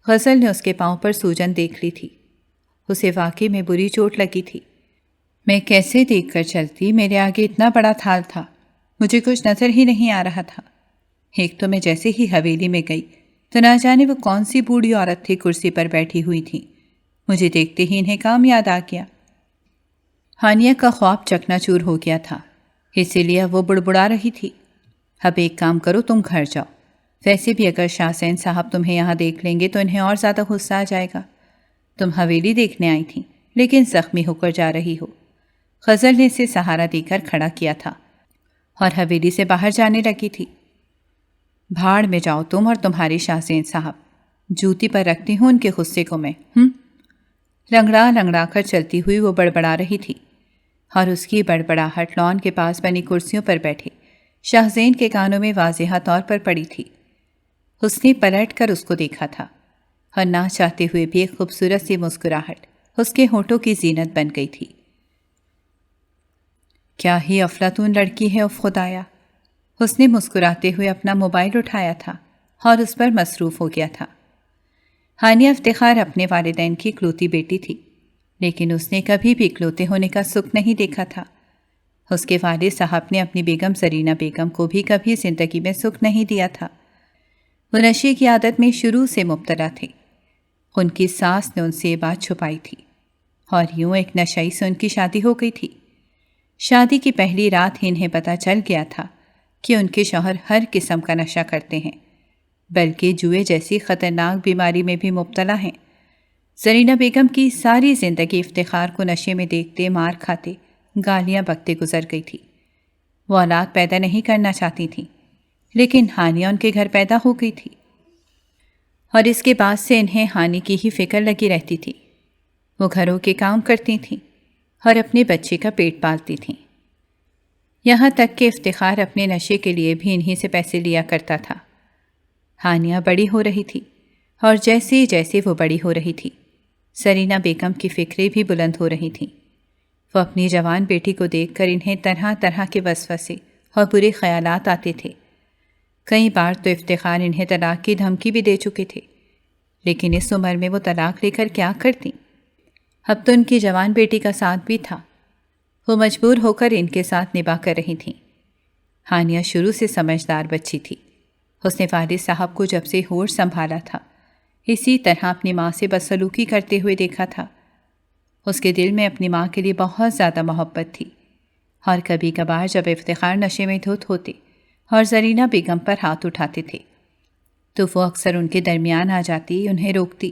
غزل نے اس کے پاؤں پر سوجن دیکھ لی تھی۔ اسے واقعی میں بری چوٹ لگی تھی۔ میں کیسے دیکھ کر چلتی؟ میرے آگے اتنا بڑا تھال تھا، مجھے کچھ نظر ہی نہیں آ رہا تھا۔ ایک تو میں جیسے ہی حویلی میں گئی تو نہ جانے وہ کون سی بوڑھی عورت تھی کرسی پر بیٹھی ہوئی تھی، مجھے دیکھتے ہی انہیں کام یاد آ گیا۔ ہانیہ کا خواب چکنا چور ہو گیا تھا، اسی لیے وہ بڑبڑا رہی تھی۔ اب ایک کام کرو، تم گھر جاؤ، ویسے بھی اگر شاہ زین صاحب تمہیں یہاں دیکھ لیں گے تو انہیں اور زیادہ غصہ آ جائے گا۔ تم حویلی دیکھنے آئی تھیں لیکن زخمی ہو کر جا رہی ہو۔ غزل نے اسے سہارا دے کر کھڑا کیا تھا اور حویلی سے باہر جانے لگی تھی۔ بھاڑ میں جاؤ تم اور تمہارے شاہ زین صاحب، جوتی پر رکھتی ہوں ان کے غصے کو میں۔ لنگڑا لنگڑا کر چلتی ہوئی وہ بڑبڑا رہی تھی، اور اس کی بڑبڑاہٹ لان کے پاس بنی کرسیوں پر بیٹھے شاہ زین کے کانوں میں واضح طور پر پڑی تھی۔ اس نے پلٹ کر اس کو دیکھا تھا، اور نہ چاہتے ہوئے بھی ایک خوبصورت سی مسکراہٹ اس کے ہونٹوں کی زینت بن گئی تھی۔ کیا ہی افلاطون لڑکی ہے اف خدایا! اس نے مسکراتے ہوئے اپنا موبائل اٹھایا تھا اور اس پر مصروف ہو گیا تھا۔ ہانیہ افتخار اپنے والدین کی اکلوتی بیٹی تھی، لیکن اس نے کبھی بھی اکلوتے ہونے کا سکھ نہیں دیکھا تھا۔ اس کے والد صاحب نے اپنی بیگم زرینہ بیگم کو بھی کبھی زندگی میں سکھ نہیں دیا تھا۔ وہ نشے کی عادت میں شروع سے مبتلا تھے۔ ان کی ساس نے ان سے یہ بات چھپائی تھی، اور یوں ایک نشئی سے ان کی شادی ہو گئی تھی۔ شادی کی پہلی رات ہی انہیں پتہ چل گیا تھا کہ ان کے شوہر ہر قسم کا نشہ کرتے ہیں، بلکہ جوئے جیسی خطرناک بیماری میں بھی مبتلا ہیں۔ زرینہ بیگم کی ساری زندگی افتخار کو نشے میں دیکھتے، مار کھاتے، گالیاں بکتے گزر گئی تھی۔ وہ اولاد پیدا نہیں کرنا چاہتی تھیں، لیکن ہانیہ ان کے گھر پیدا ہو گئی تھی، اور اس کے بعد سے انہیں ہانی کی ہی فکر لگی رہتی تھی۔ وہ گھروں کے کام کرتی تھیں اور اپنے بچے کا پیٹ پالتی تھیں، یہاں تک کہ افتخار اپنے نشے کے لیے بھی انہی سے پیسے لیا کرتا تھا۔ ہانیہ بڑی ہو رہی تھی، اور جیسے جیسے وہ بڑی ہو رہی تھی، زرینہ بیگم کی فکریں بھی بلند ہو رہی تھیں۔ وہ اپنی جوان بیٹی کو دیکھ کر انہیں طرح طرح کے وسوسے اور برے خیالات آتے تھے۔ کئی بار تو افتخار انہیں طلاق کی دھمکی بھی دے چکے تھے، لیکن اس عمر میں وہ طلاق لے کر کیا کرتی؟ اب تو ان کی جوان بیٹی کا ساتھ بھی تھا، وہ مجبور ہو کر ان کے ساتھ نباہ کر رہی تھیں۔ ہانیہ شروع سے سمجھدار بچی تھی۔ اس نے والد صاحب کو جب سے ہوش سنبھالا تھا اسی طرح اپنی ماں سے بدسلوکی کرتے ہوئے دیکھا تھا۔ اس کے دل میں اپنی ماں کے لیے بہت زیادہ محبت تھی، اور کبھی کبھار جب افتخار نشے میں دھت ہوتے اور زرینہ بیگم پر ہاتھ اٹھاتے تھے تو وہ اکثر ان کے درمیان آ جاتی، انہیں روکتی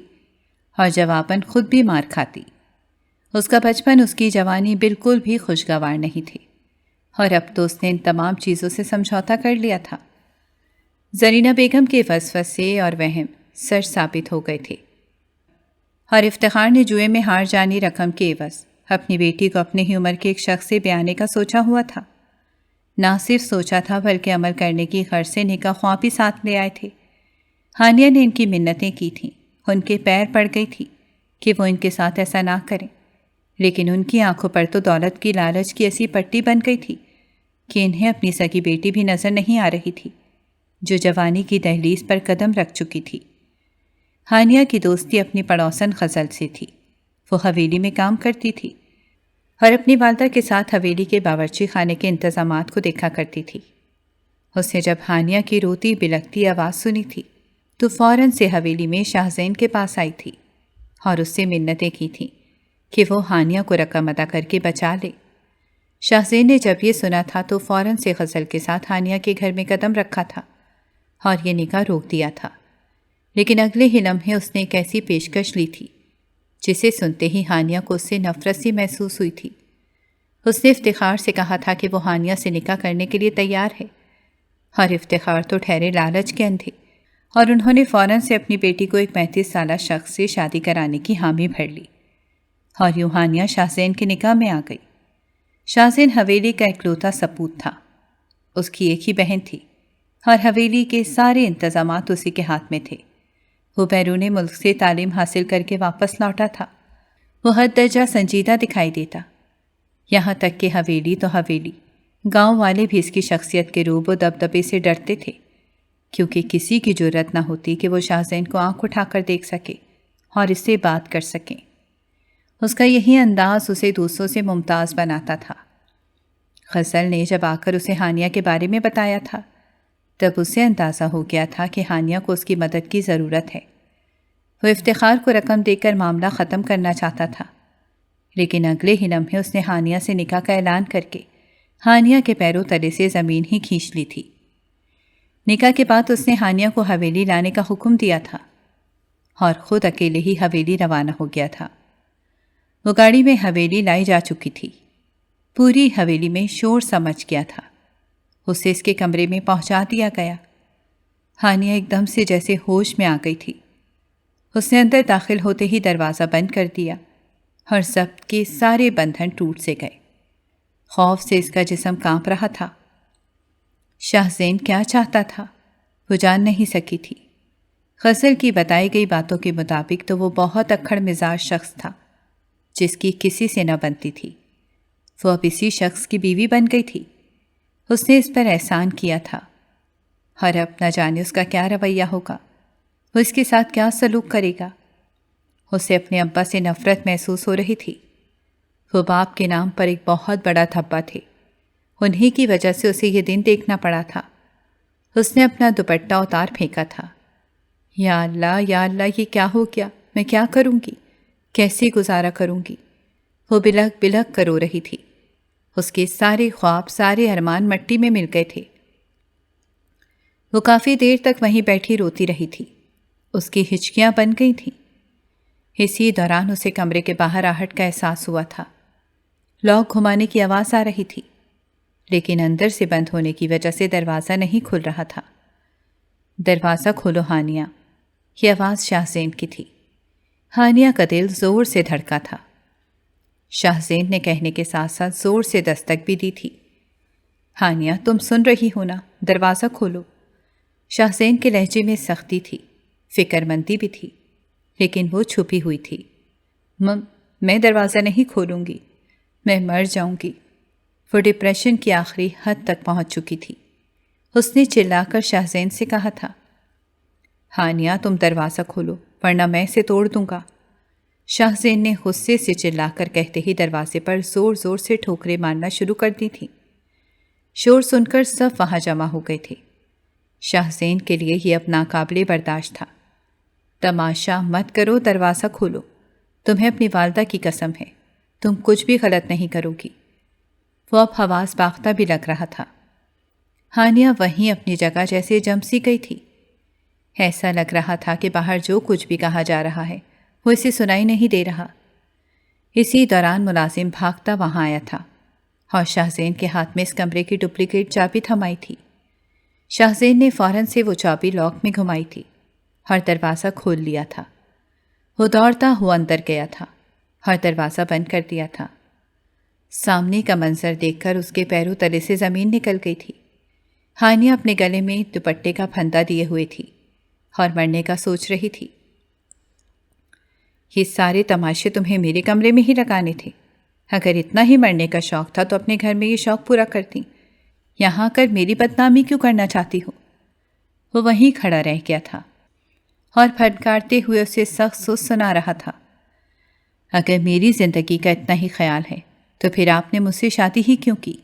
اور جواباً خود بھی مار کھاتی۔ اس کا بچپن، اس کی جوانی بالکل بھی خوشگوار نہیں تھی، اور اب تو اس نے ان تمام چیزوں سے سمجھوتا کر لیا تھا۔ زرینہ بیگم کے وسوسے اور وہم سچ ثابت ہو گئے تھے، اور افتخار نے جوئے میں ہار جانی رقم کے عوض اپنی بیٹی کو اپنے ہی عمر کے ایک شخص سے بیانے کا سوچا ہوا تھا۔ نہ صرف سوچا تھا بلکہ عمل کرنے کی غرض سے نکاح خواہ بھی ساتھ لے آئے تھے۔ ہانیہ نے ان کی منتیں کی تھیں، ان کے پیر پڑ گئی تھی کہ وہ ان کے ساتھ ایسا نہ کریں، لیکن ان کی آنکھوں پر تو دولت کی لالچ کی ایسی پٹی بن گئی تھی کہ انہیں اپنی سگی بیٹی بھی نظر نہیں آ رہی تھی، جو جوانی کی دہلیز پر قدم رکھ چکی تھی۔ ہانیہ کی دوستی اپنی پڑوسن غزل سے تھی۔ وہ حویلی میں کام کرتی تھی اور اپنی والدہ کے ساتھ حویلی کے باورچی خانے کے انتظامات کو دیکھا کرتی تھی۔ اس نے جب ہانیہ کی روتی بلکتی آواز سنی تھی تو فوراً سے حویلی میں شاہ زین کے پاس آئی تھی اور اس سے منتیں کی تھیں کہ وہ ہانیہ کو رقم ادا کر کے بچا لے۔ شاہزین نے جب یہ سنا تھا تو فوراً سے غزل کے ساتھ ہانیہ کے گھر میں قدم رکھا تھا اور یہ نکاح روک دیا تھا، لیکن اگلے ہی لمحے اس نے ایک ایسی پیشکش لی تھی جسے سنتے ہی ہانیہ کو اس سے نفرت سی محسوس ہوئی تھی۔ اس نے افتخار سے کہا تھا کہ وہ ہانیہ سے نکاح کرنے کے لیے تیار ہے، اور افتخار تو ٹھہرے لالچ کے اندھے، اور انہوں نے فوراً سے اپنی بیٹی کو ایک 35 سالہ شخص سے شادی کرانے کی حامی بھر لی، اور یوں ہانیہ شاہزین کے نکاح میں آ گئی۔ شاہزین حویلی کا اکلوتا سپوت تھا، اس کی ایک ہی بہن تھی، اور حویلی کے سارے انتظامات اسی کے ہاتھ میں تھے۔ وہ بیرون ملک سے تعلیم حاصل کر کے واپس لوٹا تھا۔ وہ حد درجہ سنجیدہ دکھائی دیتا، یہاں تک کہ حویلی تو حویلی، گاؤں والے بھی اس کی شخصیت کے روب و دبدبے سے ڈرتے تھے، کیونکہ کسی کی جرأت نہ ہوتی کہ وہ شاہزین کو آنکھ اٹھا کر دیکھ سکے اور اس سے بات کر سکیں۔ اس کا یہی انداز اسے دوسروں سے ممتاز بناتا تھا۔ غزل نے جب آ کر اسے ہانیہ کے بارے میں بتایا تھا، تب اسے اندازہ ہو گیا تھا کہ ہانیہ کو اس کی مدد کی ضرورت ہے۔ وہ افتخار کو رقم دے کر معاملہ ختم کرنا چاہتا تھا، لیکن اگلے ہی لمحے اس نے ہانیہ سے نکاح کا اعلان کر کے ہانیہ کے پیروں تلے سے زمین ہی کھینچ لی تھی۔ نکاح کے بعد اس نے ہانیہ کو حویلی لانے کا حکم دیا تھا اور خود اکیلے ہی حویلی روانہ ہو گیا تھا۔ وہ گاڑی میں حویلی لائی جا چکی تھی۔ پوری حویلی میں شور سا مچ گیا تھا۔ اسے اس کے کمرے میں پہنچا دیا گیا۔ ہانیہ ایک دم سے جیسے ہوش میں آ گئی تھی۔ اس نے اندر داخل ہوتے ہی دروازہ بند کر دیا اور ضبط کے سارے بندھن ٹوٹ سے گئے۔ خوف سے اس کا جسم کانپ رہا تھا۔ شاہزین کیا چاہتا تھا وہ جان نہیں سکی تھی۔ غزل کی بتائی گئی باتوں کے مطابق تو وہ بہت اکھڑ مزاج شخص تھا جس کی کسی سے نہ بنتی تھی۔ وہ اب اسی شخص کی بیوی بن گئی تھی۔ اس نے اس پر احسان کیا تھا، اور اب نہ جانے اس کا کیا رویہ ہوگا، وہ اس کے ساتھ کیا سلوک کرے گا۔ اسے اپنے ابا سے نفرت محسوس ہو رہی تھی۔ وہ باپ کے نام پر ایک بہت بڑا دھبا تھے، انہی کی وجہ سے اسے یہ دن دیکھنا پڑا تھا۔ اس نے اپنا دوپٹہ اتار پھینکا تھا۔ یا اللہ یہ کیا ہو گیا، میں کیا کروں گی، کیسے گزارا کروں گی؟ وہ بلک بلک کر رو رہی تھی۔ اس کے سارے خواب، سارے ارمان مٹی میں مل گئے تھے۔ وہ کافی دیر تک وہیں بیٹھی روتی رہی تھی۔ اس کی ہچکیاں بن گئی تھیں۔ اسی دوران اسے کمرے کے باہر آہٹ کا احساس ہوا تھا۔ لاک گھمانے کی آواز آ رہی تھی، لیکن اندر سے بند ہونے کی وجہ سے دروازہ نہیں کھل رہا تھا۔ دروازہ کھولو ہانیہ، یہ آواز شاہزین کی تھی۔ ہانیہ کا دل زور سے دھڑکا تھا۔ شاہزین نے کہنے کے ساتھ ساتھ زور سے دستک بھی دی تھی۔ ہانیہ تم سن رہی ہو نا، دروازہ کھولو۔ شاہزین کے لہجے میں سختی تھی، فکر مندی بھی تھی، لیکن وہ چھپی ہوئی تھی۔ میں دروازہ نہیں کھولوں گی، میں مر جاؤں گی۔ وہ ڈپریشن کی آخری حد تک پہنچ چکی تھی۔ اس نے چلا کر شاہزین سے کہا تھا، ہانیہ تم دروازہ کھولو ورنہ میں اسے توڑ دوں گا۔ شاہزین نے غصے سے چلا کر کہتے ہی دروازے پر زور زور سے ٹھوکریں مارنا شروع کر دی تھیں۔ شور سن کر سب وہاں جمع ہو گئے تھے۔ شاہزین کے لیے یہ اب ناقابل برداشت تھا۔ تماشا مت کرو، دروازہ کھولو، تمہیں اپنی والدہ کی قسم ہے، تم کچھ بھی غلط نہیں کرو گی۔ وہ اب حواس باختہ بھی لگ رہا تھا۔ ہانیہ وہیں اپنی جگہ جیسے جم سی گئی تھی۔ ایسا لگ رہا تھا کہ باہر جو کچھ بھی کہا جا رہا ہے وہ اسے سنائی نہیں دے رہا۔ اسی دوران ملازم بھاگتا وہاں آیا تھا اور شاہزین کے ہاتھ میں اس کمرے کی ڈپلیکیٹ چابی تھمائی تھی۔ شاہزین نے فوراً سے وہ چابی لاک میں گھمائی تھی اور دروازہ کھول لیا تھا۔ وہ دوڑتا ہوا اندر گیا تھا اور دروازہ بند کر دیا تھا۔ سامنے کا منظر دیکھ کر اس کے پیروں تلے سے زمین نکل گئی تھی۔ ہانیہ اپنے گلے میں دوپٹے کا پھندا دیے ہوئے تھی اور مرنے کا سوچ رہی تھی۔ یہ سارے تماشے تمہیں میرے کمرے میں ہی لگانے تھے۔ اگر اتنا ہی مرنے کا شوق تھا تو اپنے گھر میں یہ شوق پورا کرتی، یہاں کر میری بدنامی کیوں کرنا چاہتی ہو؟ وہ وہیں کھڑا رہ گیا تھا اور پھٹکارتے ہوئے اسے سخت سوچ سنا رہا تھا۔ اگر میری زندگی کا اتنا ہی خیال ہے تو پھر آپ نے مجھ سے شادی ہی کیوں کی؟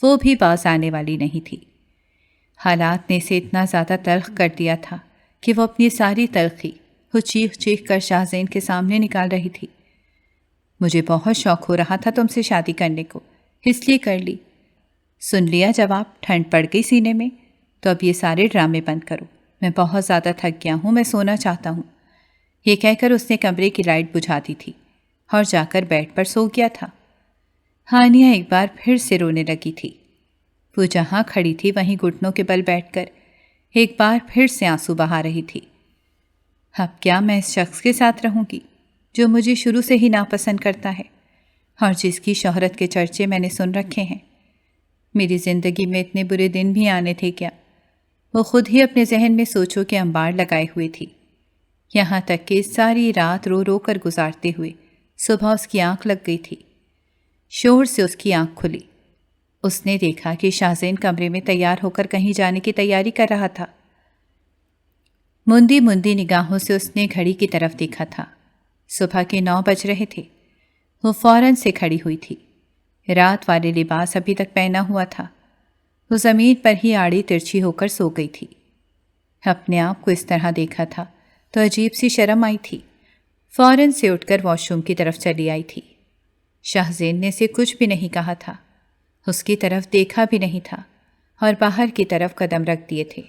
وہ بھی باز آنے والی نہیں تھی۔ حالات نے اسے اتنا زیادہ تلخ کر دیا تھا کہ وہ اپنی ساری تلخی وہ چیخ چیخ کر شاہزین کے سامنے نکال رہی تھی۔ مجھے بہت شوق ہو رہا تھا تم سے شادی کرنے کو، اس لیے کر لی۔ سن لیا جواب، ٹھنڈ پڑ گئی سینے میں۔ تو اب یہ سارے ڈرامے بند کرو، میں بہت زیادہ تھک گیا ہوں، میں سونا چاہتا ہوں۔ یہ کہہ کر اس نے کمرے کی لائٹ بجھا دی تھی اور جا کر بیڈ پر سو گیا تھا۔ ہانیہ ایک بار پھر سے رونے لگی تھی۔ وہ جہاں کھڑی تھی وہیں گھٹنوں کے بل بیٹھ کر ایک بار پھر سے آنسو بہا رہی تھی۔ اب کیا میں اس شخص کے ساتھ رہوں گی جو مجھے شروع سے ہی ناپسند کرتا ہے اور جس کی شہرت کے چرچے میں نے سن رکھے ہیں؟ میری زندگی میں اتنے برے دن بھی آنے تھے کیا؟ وہ خود ہی اپنے ذہن میں سوچوں کے انبار لگائے ہوئے تھی، یہاں تک کہ ساری رات رو رو کر گزارتے ہوئے صبح اس کی آنکھ لگ گئی تھی۔ شور سے اس کی آنکھ کھلی۔ اس نے دیکھا کہ شاہزین کمرے میں تیار ہو کر کہیں جانے کی تیاری کر رہا تھا۔ مندی مندی نگاہوں سے اس نے گھڑی کی طرف دیکھا تھا۔ صبح کے 9 بج رہے تھے۔ وہ فوراً سے کھڑی ہوئی تھی۔ رات والے لباس ابھی تک پہنا ہوا تھا۔ وہ زمین پر ہی آڑی ترچھی ہو کر سو گئی تھی۔ اپنے آپ کو اس طرح دیکھا تھا تو عجیب سی شرم آئی تھی۔ فوراً سے اٹھ کر واش روم کی طرف چلی آئی تھی۔ شاہزین نے اسے کچھ بھی نہیں کہا تھا، اس کی طرف دیکھا بھی نہیں تھا اور باہر کی طرف قدم رکھ دیے تھے۔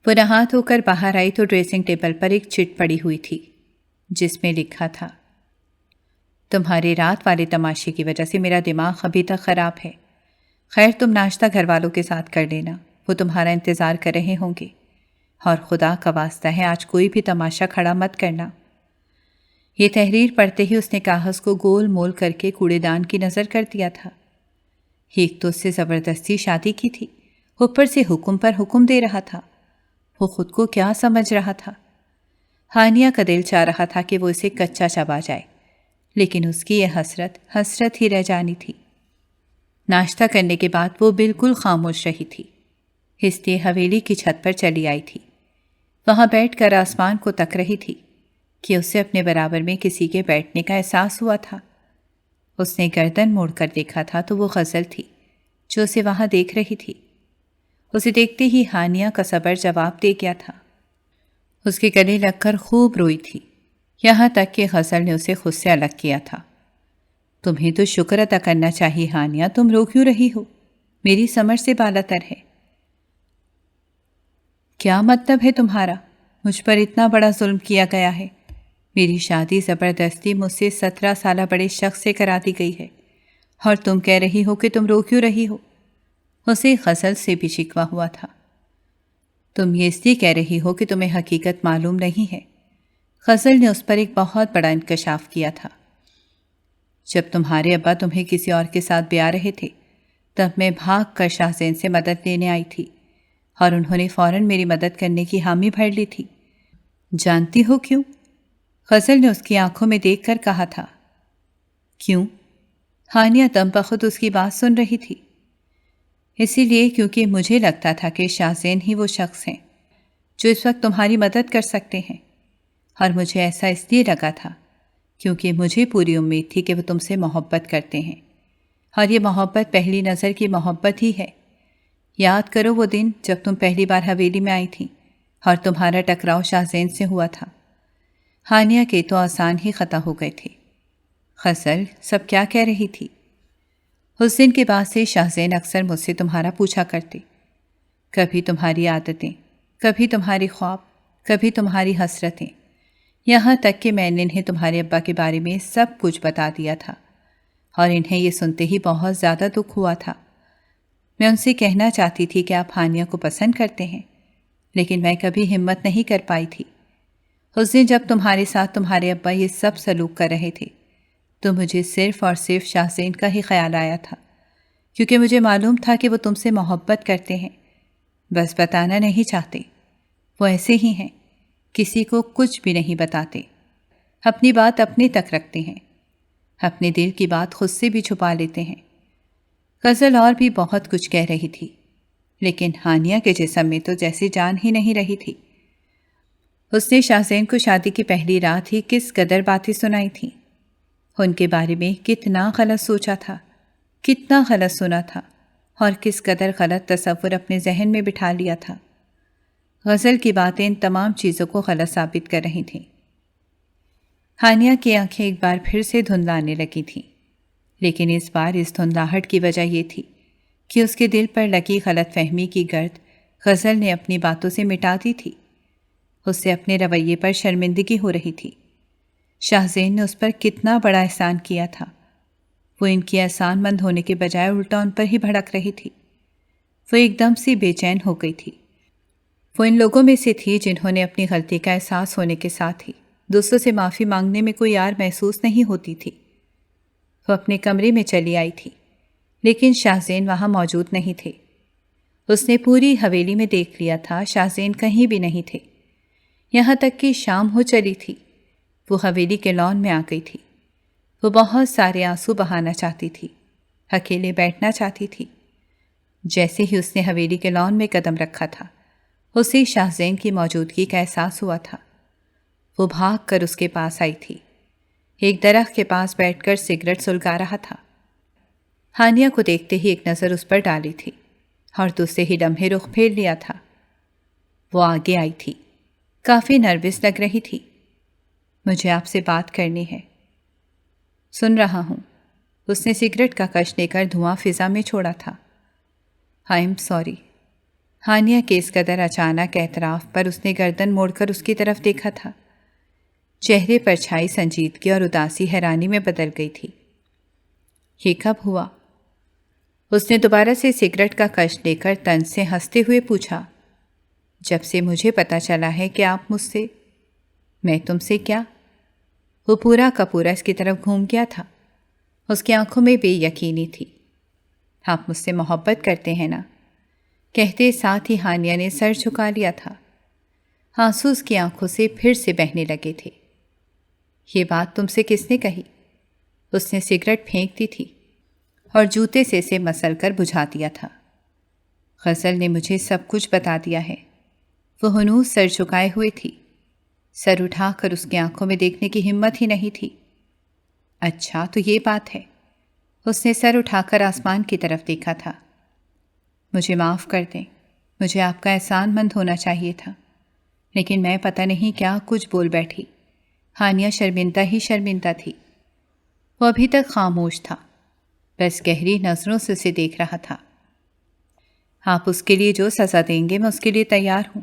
وہ نہا دھو کر باہر آئی تو ڈریسنگ ٹیبل پر ایک چٹ پڑی ہوئی تھی جس میں لکھا تھا، تمہارے رات والے تماشے کی وجہ سے میرا دماغ ابھی تک خراب ہے۔ خیر تم ناشتہ گھر والوں کے ساتھ کر لینا، وہ تمہارا انتظار کر رہے ہوں گے، اور خدا کا واسطہ ہے آج کوئی بھی تماشا کھڑا مت کرنا۔ یہ تحریر پڑھتے ہی اس نے کاغذ کو گول مول کر کے کوڑے دان کی نظر کر دیا تھا۔ ایک تو اس سے زبردستی شادی کی تھی، اوپر سے حکم پر حکم دے رہا تھا۔ وہ خود کو کیا سمجھ رہا تھا؟ ہانیہ کا دل چاہ رہا تھا کہ وہ اسے کچا چبا جائے، لیکن اس کی یہ حسرت ہی رہ جانی تھی۔ ناشتہ کرنے کے بعد وہ بالکل خاموش رہی تھی، اس لیے حویلی کی چھت پر چلی آئی تھی۔ وہاں بیٹھ کر آسمان کو تک رہی تھی کہ اسے اپنے برابر میں کسی کے بیٹھنے کا احساس ہوا تھا۔ اس نے گردن موڑ کر دیکھا تھا تو وہ غزل تھی جو اسے وہاں دیکھ رہی تھی۔ اسے دیکھتے ہی ہانیہ کا صبر جواب دے گیا تھا۔ اس کے گلے لگ کر خوب روئی تھی، یہاں تک کہ غزل نے اسے خود سے الگ کیا تھا۔ تمہیں تو شکر ادا کرنا چاہیے ہانیہ، تم رو کیوں رہی ہو؟ میری سمجھ سے بالاتر ہے۔ کیا مطلب ہے تمہارا؟ مجھ پر اتنا بڑا ظلم کیا گیا ہے۔ میری شادی زبردستی مجھ سے 17 سالہ بڑے شخص سے کرا دی گئی ہے، اور تم کہہ رہی ہو کہ تم رو کیوں رہی ہو؟ اسے غزل سے بھی شکوہ ہوا تھا۔ تم یہ اس لیے کہہ رہی ہو کہ تمہیں حقیقت معلوم نہیں ہے۔ غزل نے اس پر ایک بہت بڑا انکشاف کیا تھا۔ جب تمہارے ابا تمہیں کسی اور کے ساتھ بیاہ رہے تھے تب میں بھاگ کر شاہزین سے مدد لینے آئی تھی، اور انہوں نے فوراً میری مدد کرنے کی حامی بھر لی تھی۔ جانتی ہو کیوں؟ غزل نے اس کی آنکھوں میں دیکھ کر کہا تھا۔ کیوں؟ ہانیہ دم بخود اس کی بات سن رہی تھی۔ اسی لیے کیونکہ مجھے لگتا تھا کہ شاہزین ہی وہ شخص ہیں جو اس وقت تمہاری مدد کر سکتے ہیں، اور مجھے ایسا اس لیے لگا تھا کیونکہ مجھے پوری امید تھی کہ وہ تم سے محبت کرتے ہیں، اور یہ محبت پہلی نظر کی محبت ہی ہے۔ یاد کرو وہ دن جب تم پہلی بار حویلی میں آئی تھی اور تمہارا ٹکراؤ شاہزین سے ہوا تھا۔ ہانیہ کے تو آسان ہی خطا ہو گئے تھے۔ غزل سب کیا کہہ رہی تھی؟ اس دن کے بعد سے شاہزین اکثر مجھ سے تمہارا پوچھا کرتے، کبھی تمہاری عادتیں، کبھی تمہاری خواب، کبھی تمہاری حسرتیں، یہاں تک کہ میں نے انہیں تمہارے ابا کے بارے میں سب کچھ بتا دیا تھا، اور انہیں یہ سنتے ہی بہت زیادہ دکھ ہوا تھا۔ میں ان سے کہنا چاہتی تھی کہ آپ ہانیہ کو پسند کرتے ہیں، لیکن میں کبھی ہمت نہیں کر پائی تھی۔ اس دن جب تمہارے ساتھ تمہارے ابا یہ سب سلوک کر رہے تھے تو مجھے صرف اور صرف شاہزین کا ہی خیال آیا تھا، کیونکہ مجھے معلوم تھا کہ وہ تم سے محبت کرتے ہیں، بس بتانا نہیں چاہتے۔ وہ ایسے ہی ہیں، کسی کو کچھ بھی نہیں بتاتے، اپنی بات اپنے تک رکھتے ہیں، اپنے دل کی بات خود سے بھی چھپا لیتے ہیں۔ غزل اور بھی بہت کچھ کہہ رہی تھی، لیکن ہانیہ کے جسم میں تو جیسے جان ہی نہیں رہی تھی۔ اس نے شاہزین کو شادی کی پہلی رات ہی کس قدر باتیں سنائی تھیں، ان کے بارے میں کتنا غلط سوچا تھا، کتنا غلط سنا تھا، اور کس قدر غلط تصور اپنے ذہن میں بٹھا لیا تھا۔ غزل کی باتیں ان تمام چیزوں کو غلط ثابت کر رہی تھیں۔ ہانیہ کی آنکھیں ایک بار پھر سے دھندلانے لگی تھیں۔ لیکن اس بار اس دھندلاہٹ کی وجہ یہ تھی کہ اس کے دل پر لگی غلط فہمی کی گرد غزل نے اپنی باتوں سے مٹا دی تھی۔ اس سے اپنے رویے پر شرمندگی ہو رہی تھی۔ شاہ زین نے اس پر کتنا بڑا احسان کیا تھا، وہ ان کی احسان مند ہونے کے بجائے الٹا ان پر ہی بھڑک رہی تھی۔ وہ ایک دم سے بے چین ہو گئی تھی۔ وہ ان لوگوں میں سے تھی جنہوں نے اپنی غلطی کا احساس ہونے کے ساتھ ہی دوسروں سے معافی مانگنے میں کوئی آر محسوس نہیں ہوتی تھی۔ وہ اپنے کمرے میں چلی آئی تھی، لیکن شاہ زین وہاں موجود نہیں تھے۔ اس نے پوری حویلی میں دیکھ لیا تھا، شاہ زین کہیں بھی نہیں تھے۔ یہاں تک کہ شام ہو چلی تھی، وہ حویلی کے لان میں آ گئی تھی۔ وہ بہت سارے آنسو بہانا چاہتی تھی، اکیلے بیٹھنا چاہتی تھی۔ جیسے ہی اس نے حویلی کے لان میں قدم رکھا تھا، اسے شاہ زین کی موجودگی کا احساس ہوا تھا۔ وہ بھاگ کر اس کے پاس آئی تھی، ایک درخت کے پاس بیٹھ کر سگریٹ سلگا رہا تھا۔ ہانیہ کو دیکھتے ہی ایک نظر اس پر ڈالی تھی اور دوسرے ہی لمحے رخ پھیر لیا تھا۔ وہ آگے آئی تھی، کافی نروس لگ رہی تھی۔ مجھے آپ سے بات کرنی ہے۔ سن رہا ہوں۔ اس نے سگریٹ کا کش لے کر دھواں فضا میں چھوڑا تھا۔ I am sorry. ہانیہ کے اس قدر اچانک اعتراف پر اس نے گردن موڑ کر اس کی طرف دیکھا تھا۔ چہرے پر چھائی سنجیدگی اور اداسی حیرانی میں بدل گئی تھی۔ یہ کب ہوا؟ اس نے دوبارہ سے سگریٹ کا کش لے کر طنز سے ہنستے ہوئے پوچھا۔ جب سے مجھے پتہ چلا ہے کہ آپ مجھ سے… میں تم سے کیا؟ وہ پورا کا پورا اس کی طرف گھوم گیا تھا۔ اس کی آنکھوں میں بے یقینی تھی۔ آپ مجھ سے محبت کرتے ہیں نا؟ کہتے ساتھ ہی ہانیہ نے سر جھکا لیا تھا۔ آنسو اس کی آنکھوں سے پھر سے بہنے لگے تھے۔ یہ بات تم سے کس نے کہی؟ اس نے سگریٹ پھینک دی تھی اور جوتے سے اسے مسل کر بجھا دیا تھا۔ غزل نے مجھے سب کچھ بتا دیا ہے۔ وہ ہنوز سر جھکائے ہوئے تھی، سر اٹھا کر اس کی آنکھوں میں دیکھنے کی ہمت ہی نہیں تھی۔ اچھا تو یہ بات ہے۔ اس نے سر اٹھا کر آسمان کی طرف دیکھا تھا۔ مجھے معاف کر دیں، مجھے آپ کا احسان مند ہونا چاہیے تھا، لیکن میں پتہ نہیں کیا کچھ بول بیٹھی۔ ہانیہ شرمندہ ہی شرمندہ تھی۔ وہ ابھی تک خاموش تھا، بس گہری نظروں سے اسے دیکھ رہا تھا۔ آپ اس کے لیے جو سزا دیں گے میں اس کے لیے تیار ہوں۔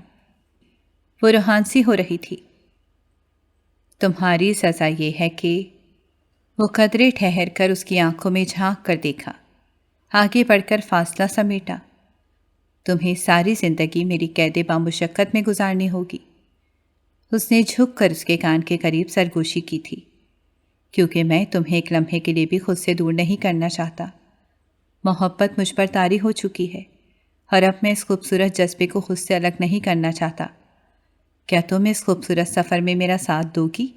وہ روحانسی ہو رہی تھی۔ تمہاری سزا یہ ہے کہ… وہ قدرے ٹھہر کر اس کی آنکھوں میں جھانک کر دیکھا، آگے بڑھ کر فاصلہ سمیٹا۔ تمہیں ساری زندگی میری قید بامشقت میں گزارنی ہوگی۔ اس نے جھک کر اس کے کان کے قریب سرگوشی کی تھی، کیونکہ میں تمہیں ایک لمحے کے لیے بھی خود سے دور نہیں کرنا چاہتا۔ محبت مجھ پر طاری ہو چکی ہے اور اب میں اس خوبصورت جذبے کو خود سے الگ نہیں کرنا چاہتا۔ کیا تم اس خوبصورت سفر میں میرا ساتھ دو گی؟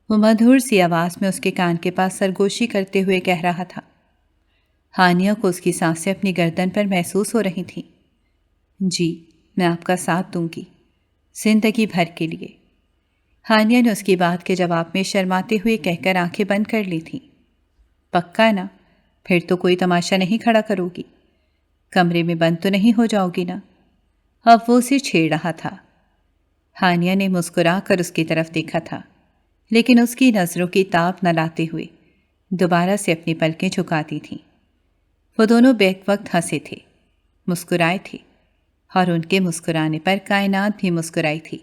وہ مدھور سی آواز میں اس کے کان کے پاس سرگوشی کرتے ہوئے کہہ رہا تھا۔ ہانیہ کو اس کی سانسیں اپنی گردن پر محسوس ہو رہی تھیں۔ جی، میں آپ کا ساتھ دوں گی، زندگی بھر کے لیے۔ ہانیہ نے اس کی بات کے جواب میں شرماتے ہوئے کہہ کر آنکھیں بند کر لی تھیں۔ پکا نا؟ پھر تو کوئی تماشا نہیں کھڑا کرو گی؟ کمرے میں بند تو نہیں ہو جاؤ گی نا؟ اب وہ اسے چھیڑ رہا تھا۔ ہانیہ نے مسکرا کر اس کی طرف دیکھا تھا، لیکن اس کی نظروں کی تاب نہ لاتے ہوئے دوبارہ سے اپنی پلکیں جھکاتی تھیں۔ وہ دونوں بیک وقت ہنسے تھے، مسکرائے تھے، اور ان کے مسکرانے پر کائنات بھی مسکرائی تھی۔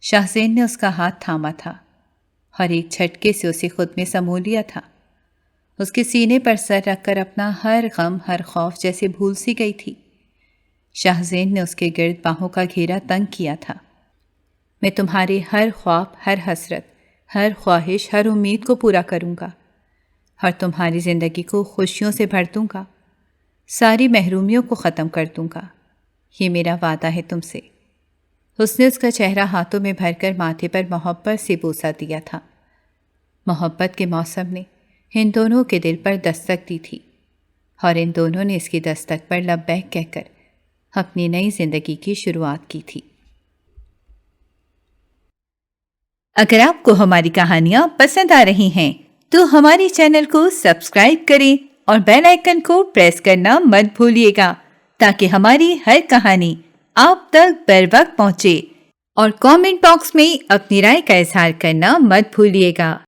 شاہ زین نے اس کا ہاتھ تھاما تھا اور ایک جھٹکے سے اسے خود میں سمو لیا تھا۔ اس کے سینے پر سر رکھ کر اپنا ہر غم ہر خوف جیسے بھول سی گئی تھی۔ شاہ زین نے اس کے گرد باہوں کا گھیرا تنگ کیا تھا۔ میں تمہارے ہر خواب، ہر حسرت، ہر خواہش، ہر امید کو پورا کروں گا اور تمہاری زندگی کو خوشیوں سے بھر دوں گا، ساری محرومیوں کو ختم کر دوں گا۔ یہ میرا وعدہ ہے تم سے۔ اس نے اس کا چہرہ ہاتھوں میں بھر کر ماتھے پر محبت سے بوسہ دیا تھا۔ محبت کے موسم نے ان دونوں کے دل پر دستک دی تھی اور ان دونوں نے اس کی دستک پر لبیک کہہ کر اپنی نئی زندگی کی شروعات کی تھی۔ اگر آپ کو ہماری کہانیاں پسند آ رہی ہیں تو ہماری چینل کو سبسکرائب کریں اور بیل آئیکن کو پریس کرنا مت بھولیے گا تاکہ ہماری ہر کہانی آپ تک بر وقت پہنچے، اور کامنٹ باکس میں اپنی رائے کا اظہار کرنا مت بھولیے گا۔